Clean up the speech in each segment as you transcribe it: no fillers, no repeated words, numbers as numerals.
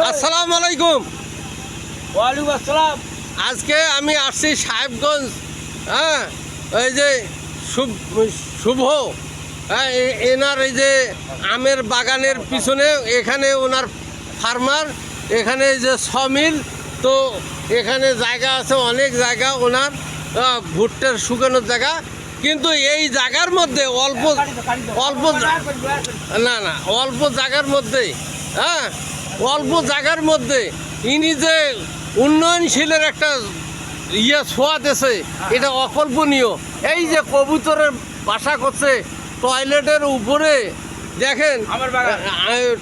আসসালামু আলাইকুম। ওয়ালাইকুম আসসালাম। আজকে আমি আসছি সাহেবগঞ্জ। হ্যাঁ, এই যে শুভ, হ্যাঁ, এনার এই যে আমের বাগানের পিছনে এখানে ওনার ফার্মার, এখানে এই যে সমিল, তো এখানে জায়গা আছে, অনেক জায়গা ওনার ভুট্টার শুকানোর জায়গা। কিন্তু এই জায়গার মধ্যে অল্প অল্প জায়গার মধ্যে, হ্যাঁ, অল্প জায়গার মধ্যে ইনি যে উন্নয়নশীলের একটা ছোঁয়া দেশে, এটা অকল্পনীয়। এই যে কবুতরের বাসা করছে টয়লেটের উপরে, দেখেন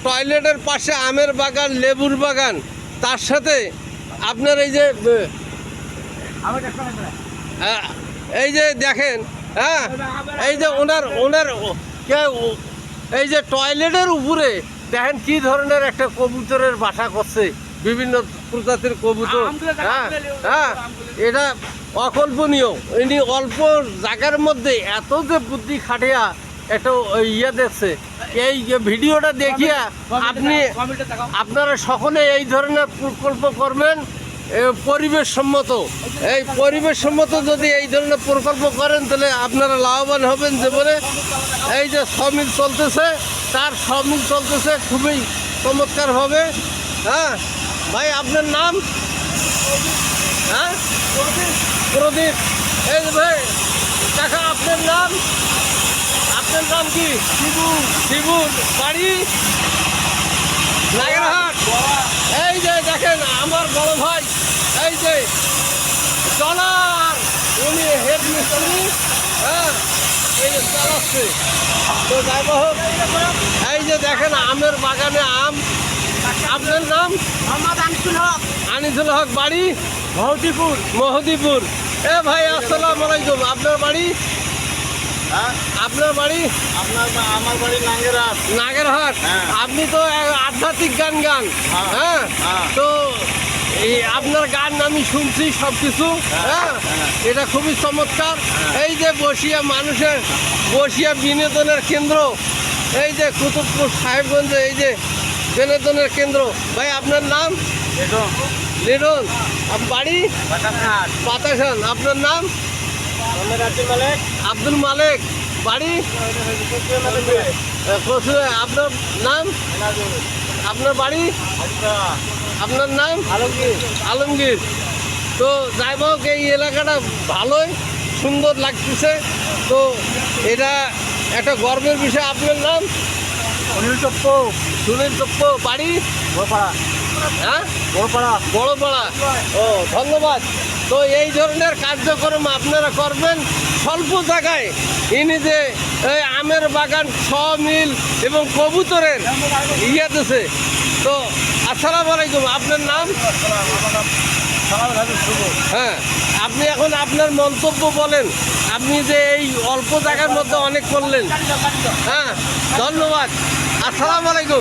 টয়লেটের পাশে আমের বাগান, লেবুর বাগান, তার সাথে আপনার এই যে দেখেন, হ্যাঁ, এই যে ওনার এই যে টয়লেটের উপরে দেখেন কি ধরনের একটা কবুতরের বাসা করছে, বিভিন্ন প্রজাতির কবুতর। হ্যাঁ হ্যাঁ, এটা অকল্পনীয়। ইনি অল্প জায়গার মধ্যে এত যে বুদ্ধি খাটিয়া একটা দেখছে। এই ভিডিওটা দেখিয়া আপনারা সকলে এই ধরনের প্রকল্প করবেন, পরিবেশ সম্মত। এই পরিবেশ সম্মত যদি এই ধরনের প্রকল্প করেন তাহলে আপনারা লাভবান হবেন জীবনে। এই যে সমিল চলতেছে, তার সমিল চলতেছে খুবই চমৎকারভাবে। হ্যাঁ ভাই, আপনার নাম? হ্যাঁ, প্রদীপ। এই যে ভাই কাকা, আপনার নাম? আপনার নাম কি? শিবু। বাড়ি নাগেরহাট। এই যে দেখেন আমার বড় ভাই, এই যে ডলার, উনি হেড মিস্ত্রি। হ্যাঁ, এই যে চালাচ্ছে। তো যাই হোক, এই যে দেখেন আমের বাগানে আম। আপনার নাম? আনিসুল হক। বাড়ি মহদিপুর। এ ভাই আসসালামু আলাইকুম। আপনার বাড়ি? আপনার বাড়ি? আমার বাড়ি নাগেরহাট। আপনি তো আধ্যাত্মিক গান। হ্যাঁ, তো এই আপনার গান আমি শুনছি সব কিছু। হ্যাঁ, এটা খুবই চমৎকার। এই যে বসিয়া বিনোদনের কেন্দ্র, এই যে কুতুবপুর সাহেবগঞ্জে এই যে বিনোদনের কেন্দ্র। ভাই আপনার নাম? লিটন। বাড়ি বাতাসান। আপনার নাম? আব্দুল মালেক। বাড়ি আপনার নাম? আপনার বাড়ি? আপনার নাম? আলমগীর। তো যাই হোক, এই এলাকাটা ভালোই সুন্দর লাগতেছে। তো এটা একটা গর্বের বিষয়। আপনার নাম? সুনীল চপ্প। বাড়ি বড়পাড়া। হ্যাঁ, বড়পাড়া। ও, ধন্যবাদ। তো এই ধরনের কার্যক্রম আপনারা করবেন স্বল্প জায়গায়। ইনি যে এই আমের বাগান, সমিল এবং কবুতরের দিছে। তো আসসালামু আলাইকুম। আপনার নাম? হ্যাঁ, আপনি এখন আপনার মন্তব্য বলেন। আপনি যে এই অল্প জায়গার মধ্যে অনেক করলেন। হ্যাঁ, ধন্যবাদ। আসসালামু আলাইকুম।